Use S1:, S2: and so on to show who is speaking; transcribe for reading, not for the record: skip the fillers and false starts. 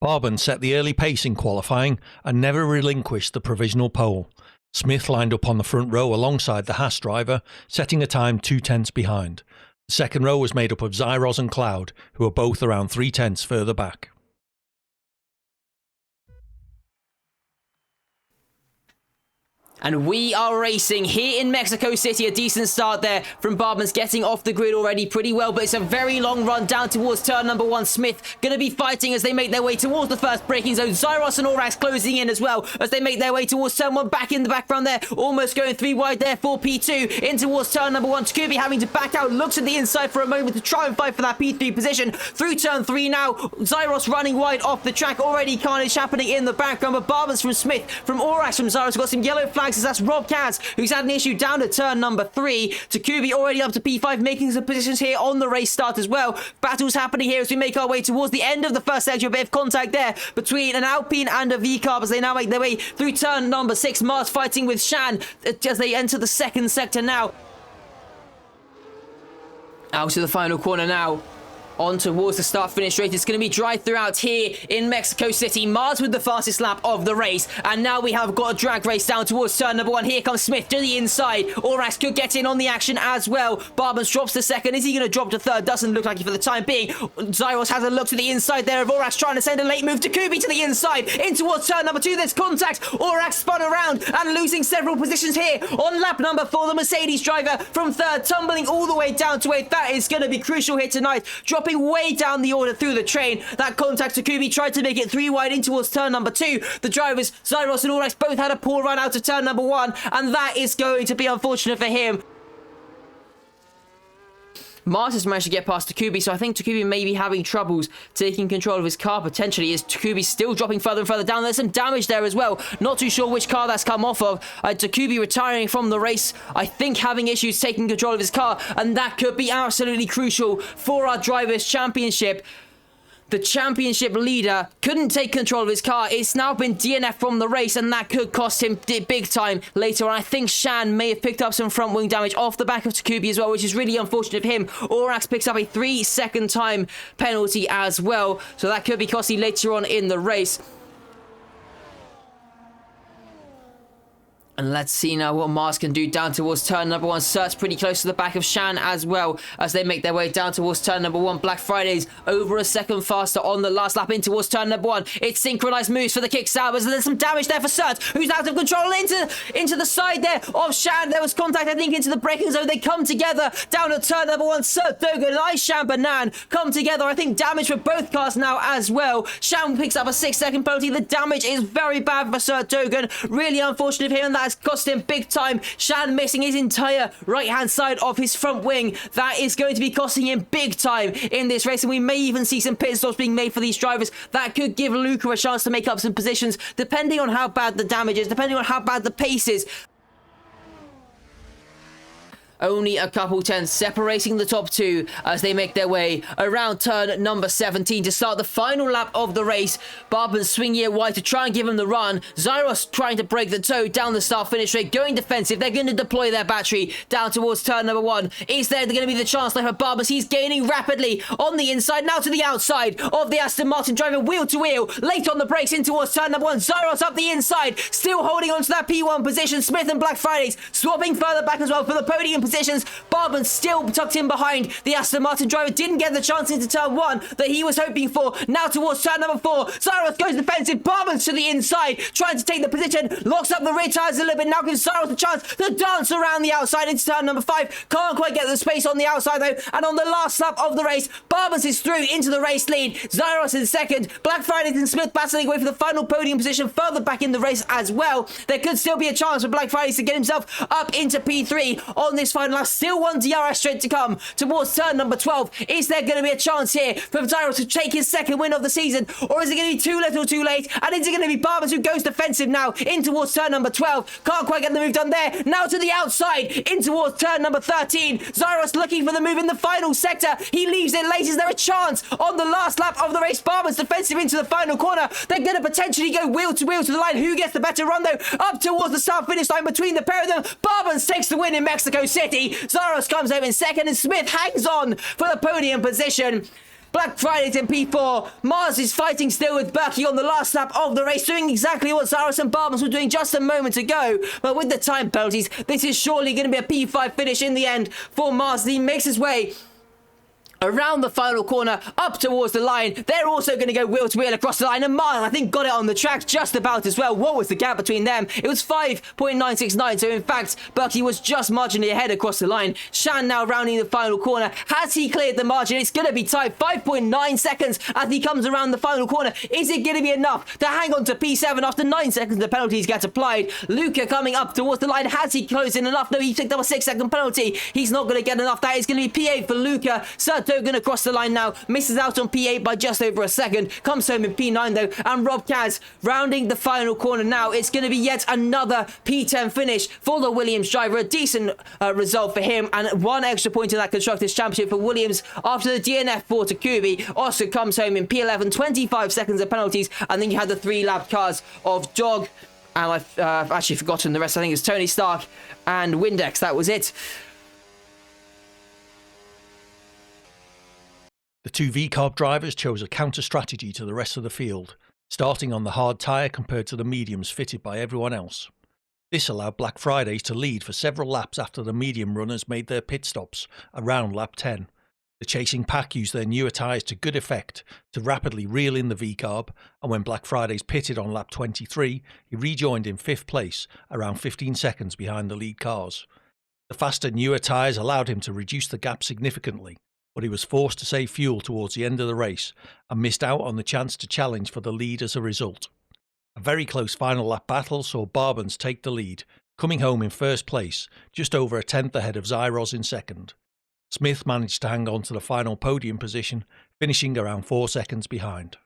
S1: Barban set the early pace in qualifying and never relinquished the provisional pole. Smith lined up on the front row alongside the Haas driver, setting a time 2/10 behind. The second row was made up of Zyros and Cloud, who were both around 3/10 further back.
S2: And we are racing here in Mexico City. A decent start there from Barban's getting off the grid already pretty well, but it's a very long run down towards turn number 1. Smith going to be fighting as they make their way towards the first braking zone. Zyros and Orax closing in as well as they make their way towards turn 1. Back in the background there, almost going 3 wide there for P2. In towards turn number 1. Takubi having to back out, looks at the inside for a moment to try and fight for that P3 position. Through turn 3 now. Zyros running wide off the track. Already carnage happening in the background, but Barban's from Smith, from Orax, from Zyros. Got some yellow flags as that's Rob Kaz, who's had an issue down at turn number 3. Takubi already up to P5, making some positions here on the race start as well. Battles happening here as we make our way towards the end of the first section. A bit of contact there between an Alpine and a V-Carb as they now make their way through turn number 6. Mars fighting with Shan as they enter the second sector now. Out to the final corner now. On towards the start-finish race. It's going to be dry throughout here in Mexico City. Mars with the fastest lap of the race. And now we have got a drag race down towards turn number 1. Here comes Smith to the inside. Orax could get in on the action as well. Barbans drops to second. Is he going to drop to third? Doesn't look like it for the time being. Zyros has a look to the inside there of Orax, trying to send a late move. Takubi to the inside. In towards turn number 2. There's contact. Orax spun around and losing several positions here on lap number 4. The Mercedes driver from third, tumbling all the way down to 8th. That is going to be crucial here tonight. Dropping way down the order through the train. That contact, Takubi tried to make it 3 wide in towards turn number 2. The drivers, Zyros and Orax, both had a poor run out of turn number 1, and that is going to be unfortunate for him. Mars has managed to get past Takubi, so I think Takubi may be having troubles taking control of his car, potentially, as Takubi still dropping further and further down. There's some damage there as well. Not too sure which car that's come off of. Takubi retiring from the race, I think having issues taking control of his car, and that could be absolutely crucial for our Drivers' Championship. The championship leader couldn't take control of his car. It's now been DNF from the race, and that could cost him big time later on. I think Shan may have picked up some front wing damage off the back of Takubi as well, which is really unfortunate for him. Orax picks up a 3-second time penalty as well, so that could be costly later on in the race. And let's see now what Mars can do down towards turn number 1. Sert's pretty close to the back of Shan as well as they make their way down towards turn number 1. Black Fridays over a second faster on the last lap in towards turn number 1. It's synchronized moves for the kickstart, and there's some damage there for Sert, who's out of control into the side there of Shan. There was contact, I think, into the braking zone. They come together down at turn number 1. Sertdogan and Aishan Banan come together. I think damage for both cars now as well. Shan picks up a 6-second penalty. The damage is very bad for Sertdogan. Really unfortunate for him, and that's cost him big time. Shan missing his entire right-hand side of his front wing. That is going to be costing him big time in this race, and we may even see some pit stops being made for these drivers. That could give Luca a chance to make up some positions, depending on how bad the damage is, depending on how bad the pace is. Only a couple tenths separating the top 2 as they make their way around turn number 17 to start the final lap of the race. Barban swinging it wide to try and give him the run. Zyros trying to break the toe down the start-finish straight, going defensive. They're going to deploy their battery down towards turn number 1. Is there going to be the chance there for Barban? He's gaining rapidly on the inside, now to the outside of the Aston Martin driver, wheel to wheel, late on the brakes in towards turn number 1. Zyros up the inside, still holding on to that P1 position. Smith and Black Fridays swapping further back as well for the podium positions. Barban still tucked in behind the Aston Martin driver. Didn't get the chance into turn 1 that he was hoping for. Now towards turn number 4. Zyros goes defensive. Barban's to the inside, trying to take the position. Locks up the rear tires a little bit. Now gives Zyros a chance to dance around the outside into turn number 5. Can't quite get the space on the outside though. And on the last lap of the race, Barban's is through into the race lead. Zyros in second. Black Fridays and Smith battling away for the final podium position further back in the race as well. There could still be a chance for Black Fridays to get himself up into P3 on this final lap. Still one DRS straight to come towards turn number 12. Is there going to be a chance here for Zyros to take his second win of the season, or is it going to be too little too late? And is it going to be Barbans who goes defensive now in towards turn number 12? Can't quite get the move done there. Now to the outside in towards turn number 13. Zyros looking for the move in the final sector. He leaves it late. Is there a chance on the last lap of the race? Barbans defensive into the final corner. They're going to potentially go wheel to the line. Who gets the better run though? Up towards the start finish line between the pair of them. Barbans takes the win in Mexico City. Zyros comes home in second, and Smith hangs on for the podium position. Black Friday's in P4. Mars is fighting still with Berkey on the last lap of the race, doing exactly what Cyrus and Barbans were doing just a moment ago. But with the time penalties, this is surely going to be a P5 finish in the end for Mars. He makes his way around the final corner, up towards the line. They're also going to go wheel to wheel across the line, and Mars, I think, got it on the track just about as well. What was the gap between them? It was 5.969, so in fact, Berkey was just marginally ahead across the line. Shan now rounding the final corner. Has he cleared the margin? It's going to be tight. 5.9 seconds as he comes around the final corner. Is it going to be enough to hang on to P7 after 9 seconds the penalties get applied? Luca coming up towards the line. Has he closed in enough? No, he picked up a 6-second penalty. He's not going to get enough. That is going to be P8 for Luca. Sertdogan across the line now, misses out on P8 by just over a second, comes home in P9 though, and Rob Kaz rounding the final corner now. It's going to be yet another P10 finish for the Williams driver, a decent result for him, and one extra point in that Constructors' Championship for Williams after the DNF for Takubi. Oscar comes home in P11, 25 seconds of penalties, and then you had the 3-lap cars of Dog, and I've actually forgotten the rest. I think it's Tony Stark and Windex. That was it.
S1: The two V-Carb drivers chose a counter-strategy to the rest of the field, starting on the hard tyre compared to the mediums fitted by everyone else. This allowed Black Fridays to lead for several laps after the medium runners made their pit stops around lap 10. The chasing pack used their newer tyres to good effect to rapidly reel in the V-Carb, and when Black Fridays pitted on lap 23, he rejoined in 5th place, around 15 seconds behind the lead cars. The faster newer tyres allowed him to reduce the gap significantly, but he was forced to save fuel towards the end of the race and missed out on the chance to challenge for the lead as a result. A very close final lap battle saw Barbans take the lead, coming home in 1st place, just over a 10th ahead of Zyros in 2nd. Smith managed to hang on to the final podium position, finishing around 4 seconds behind.